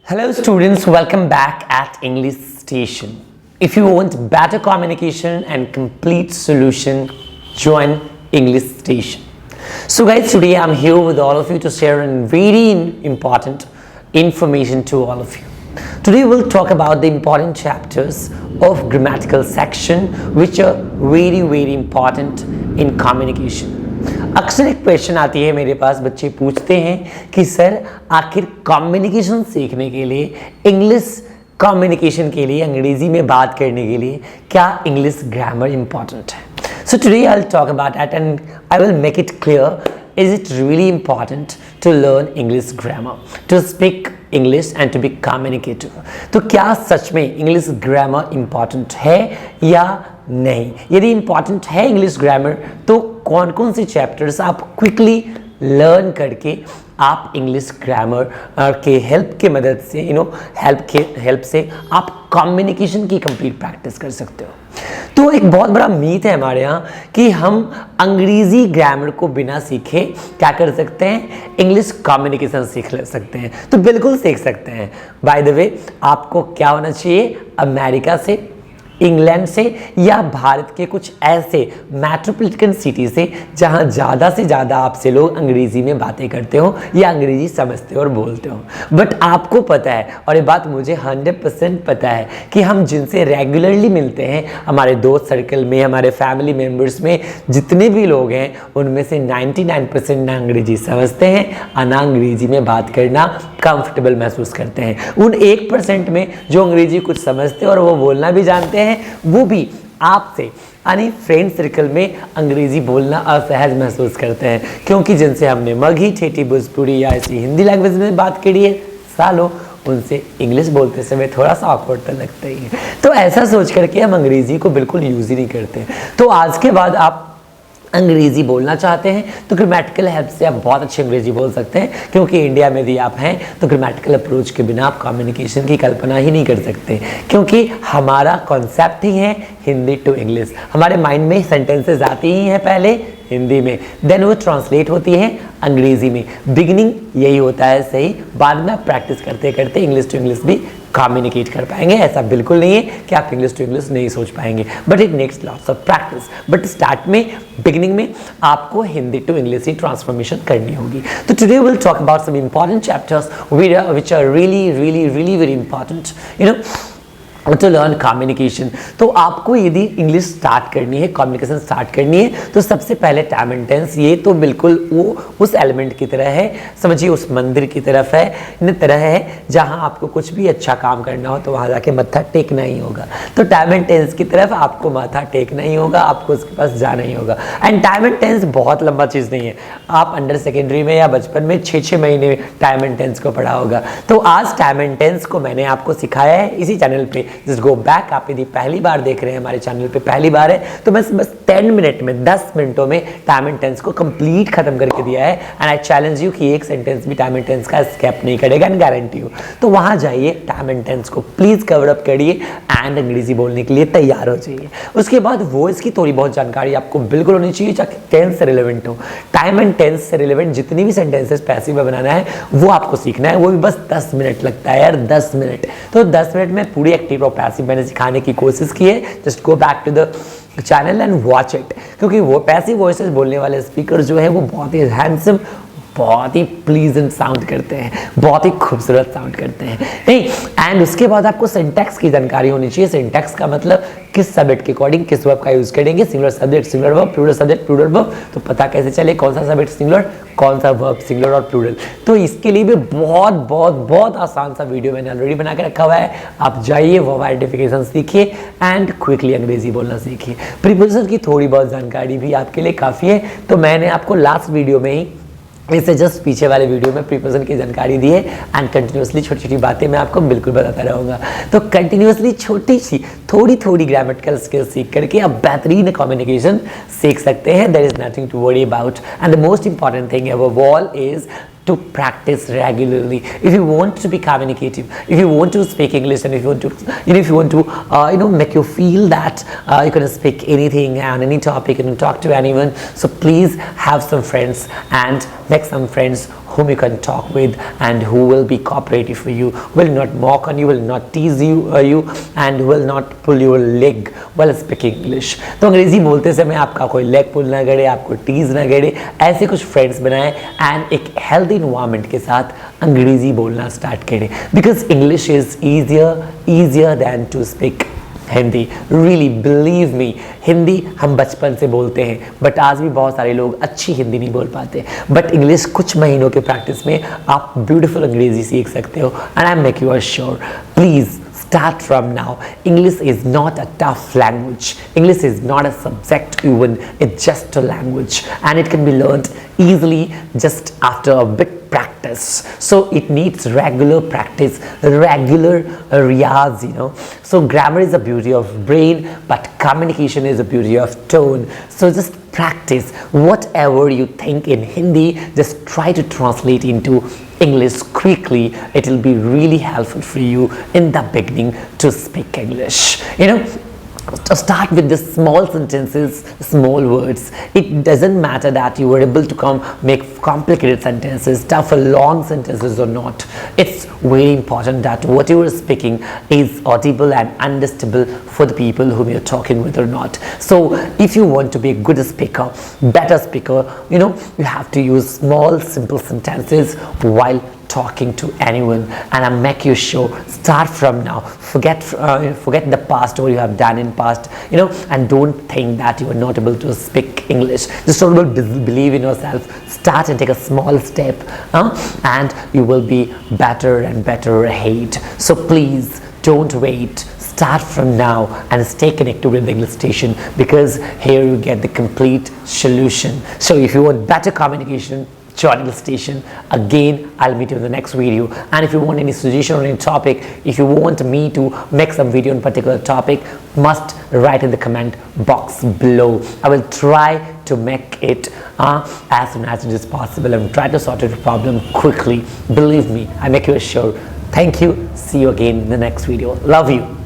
Hello students, welcome back at English Station. If you want better communication and complete solution, join English Station. So guys, today I'm here with all of you to share a very important information to all of you. Today we'll talk about the important chapters of grammatical section which are very important in communication. अक्सर एक question आती है मेरे पास, बच्चे पूछते हैं कि sir आखिर कम्युनिकेशन सीखने के लिए, इंग्लिश कम्युनिकेशन के लिए, अंग्रेजी में बात करने के लिए क्या इंग्लिश ग्रामर इंपॉर्टेंट है. So today I will talk about that and I will make it clear, is it really important to learn English grammar, to speak English and to be communicative. तो क्या सच में English grammar important है या नहीं? यदि important है English grammar तो कौन कौन से चैप्टर्स आप क्विकली लर्न करके आप इंग्लिश ग्रामर के हेल्प के मदद से हेल्प से आप कम्युनिकेशन की कंप्लीट प्रैक्टिस कर सकते हो. तो एक बहुत बड़ा मीथ है हमारे यहाँ कि हम अंग्रेजी ग्रामर को बिना सीखे क्या कर सकते हैं, इंग्लिश कम्युनिकेशन सीख सकते हैं. तो बिल्कुल सीख सकते हैं. बाय द वे, आपको क्या होना चाहिए, अमेरिका से, इंग्लैंड से या भारत के कुछ ऐसे मेट्रोपॉलिटन सिटी से जहां ज़्यादा से ज़्यादा आपसे लोग अंग्रेजी में बातें करते हो या अंग्रेजी समझते हो और बोलते हो. बट आपको पता है, और ये बात मुझे 100% पता है, कि हम जिनसे रेगुलरली मिलते हैं, हमारे दोस्त सर्कल में, हमारे फैमिली मेम्बर्स में जितने भी लोग हैं, उनमें से 99% ना अंग्रेजी समझते हैं और ना अंग्रेजी में बात करना कंफर्टेबल महसूस करते हैं. उन 1% में जो अंग्रेजी कुछ समझते हैं और वो बोलना भी जानते हैं, वो भी आपसे यानी फ्रेंड सर्कल में अंग्रेजी बोलना असहज महसूस करते हैं, क्योंकि जिनसे हमने मगही, ठेठी, भोजपुरी या ऐसी हिंदी लैंग्वेज में बात करी है सालों, उनसे इंग्लिश बोलते समय थोड़ा सा ऑकवर्ड तो लगता ही है. तो ऐसा सोच करके हम अंग्रेजी को बिल्कुल यूज ही नहीं करते. तो आज के बाद आप अंग्रेजी बोलना चाहते हैं तो ग्रामेटिकल हेल्प से आप बहुत अच्छी अंग्रेजी बोल सकते हैं, क्योंकि इंडिया में भी आप हैं तो ग्रामेटिकल अप्रोच के बिना आप कम्युनिकेशन की कल्पना ही नहीं कर सकते, क्योंकि हमारा कॉन्सेप्ट ही है हिंदी टू इंग्लिश. हमारे माइंड में सेंटेंसेस आती ही हैं पहले हिंदी में, देन वो ट्रांसलेट होती है अंग्रेजी में. बिगिनिंग यही होता है सही, बाद में आप प्रैक्टिस करते करते इंग्लिश टू इंग्लिश भी कम्युनिकेट कर पाएंगे. ऐसा बिल्कुल नहीं है कि आप इंग्लिश टू इंग्लिश नहीं सोच पाएंगे, but it needs lots of practice. But start में, बिगिनिंग में आपको हिंदी टू इंग्लिश ही ट्रांसफॉर्मेशन करनी होगी. तो today will talk about some important chapters which are really very important to learn communication. तो आपको यदि इंग्लिश स्टार्ट करनी है, कम्युनिकेशन स्टार्ट करनी है, तो सबसे पहले टाइम एंड टेंस, ये तो बिल्कुल वो उस एलिमेंट की तरह है, समझिए उस मंदिर की तरफ है, इन तरह है जहां आपको कुछ भी अच्छा काम करना हो तो वहां जाके माथा टेकना ही होगा. तो टाइम एंड टेंस की तरफ आपको माथा टेकना ही होगा, आपको उसके पास जाना ही होगा. एंड टाइम एंड टेंस बहुत लंबा चीज़ नहीं है. आप अंडर सेकेंडरी में या बचपन में 6 महीने टाइम एंड टेंस को पढ़ा होगा. तो आज टाइम एंड टेंस को मैंने आपको सिखाया है इसी चैनल पे. जस्ट गो बैक, आप यदि पहली बार देख रहे हैं हमारे चैनल पे, पहली बार है, तो बस 10 मिनट में, 10 मिनटों में टाइम एंड टेंस को कंप्लीट खत्म करके दिया है. एंड आई चैलेंज यू कि एक सेंटेंस भी टाइम एंड टेंस का स्किप नहीं करेगा, एंड गारंटी हो. तो वहां जाइए, टाइम एंड टेंस को प्लीज कवर अप करिए एंड अंग्रेजी बोलने के लिए तैयार हो जाइए. उसके बाद वॉइस की थोड़ी बहुत जानकारी आपको बिल्कुल होनी चाहिए, चाहे टेंस से रिलेवेंट हो. टाइम एंड टेंस से रिलेवेंट जितनी भी सेंटेंसेस पैसिव में बनाना है वो आपको सीखना है. वो भी बस 10 मिनट लगता है यार, 10 मिनट. तो 10 मिनट में पूरी एक्टिव और पैसिव मैंने सिखाने की कोशिश की है. Just go back to the channel and watch it, क्योंकि वो पैसिव वॉइसेस बोलने वाले स्पीकर जो है वो बहुत ही हैंडसम, बहुत ही प्लीजेंट साउंड करते हैं, बहुत ही खूबसूरत साउंड करते हैं. नहीं, एंड उसके बाद आपको सिंटैक्स की जानकारी होनी चाहिए. सिंटैक्स का मतलब किस सब्जेक्ट के अकॉर्डिंग किस वर्ब का यूज करेंगे, singular subject singular verb, plural subject plural verb. तो पता कैसे चले कौन सा सब्जेक्ट सिंगुलर, कौन सा वर्ब सिंगुलर और प्लूरल. तो इसके लिए भी बहुत आसान सा वीडियो मैंने ऑलरेडी बना के रखा हुआ है. आप जाइए, वर्ब आइडेंटिफिकेशन सीखिए एंड क्विकली अंग्रेजी बोलना सीखिए. प्रीपोजिशन की थोड़ी बहुत जानकारी भी आपके लिए काफ़ी है. तो मैंने आपको लास्ट वीडियो में ही, इससे जस्ट पीछे वाले वीडियो में प्रीपोजिशन की जानकारी दी है, एंड कंटिन्यूसली छोटी छोटी बातें मैं आपको बिल्कुल बताता रहूँगा. तो कंटिन्यूसली छोटी सी थोड़ी ग्रामेटिकल स्किल्स सीख करके आप बेहतरीन कम्युनिकेशन सीख सकते हैं. There is nothing to worry about, and the most important thing above all is to practice regularly. If you want to be communicative, if you want to speak English, and if you want to make you feel that you can speak anything on any topic and talk to anyone, so please have some friends and make some friends whom you can talk with and who will be cooperative for you, will not mock on you, will not tease you and will not pull your leg while speaking English. तो अंग्रेजी बोलते समय आपका कोई leg पुल ना करे, आपको tease ना करे, ऐसे कुछ फ्रेंड्स बनाएं एंड एक हेल्दी इन्वायरमेंट के साथ अंग्रेजी बोलना स्टार्ट करें, because English is easier than to speak Hindi. Really believe me, Hindi हम बचपन से बोलते हैं बट आज भी बहुत सारे लोग अच्छी हिंदी नहीं बोल पाते, बट इंग्लिश कुछ महीनों के प्रैक्टिस में आप ब्यूटीफुल अंग्रेजी सीख सकते हो. And I make you assure, please start from now. English is not a tough language. English is not a subject even. It's just a language and it can be learned easily just after a bit practice. So it needs regular practice, regular riyaz, you know. So grammar is the beauty of brain, but communication is the beauty of tone. So just practice whatever you think in Hindi, just try to translate into English quickly. It will be really helpful for you in the beginning to speak English. You know, to start with the small sentences, small words. It doesn't matter that you were able to make complicated sentences, tough or long sentences or not. It's very important that what you are speaking is audible and understandable for the people whom you're talking with or not. So if you want to be a good speaker, better speaker, you know, you have to use small simple sentences while talking to anyone. And I make you sure, start from now, forget the past or you have done in past, you know, and don't think that you are not able to speak English. Just believe in yourself, start and take a small step, and you will be better and better ahead. So please don't wait, start from now and stay connected with the English Station, because here you get the complete solution. So if you want better communication, join English Station. Again, I'll meet you in the next video. And if you want any suggestion on any topic, if you want me to make some video on particular topic, must write in the comment box below. I will try to make it as soon as it is possible and try to sort out the problem quickly. Believe me, I make you assure. Thank you. See you again in the next video. Love you.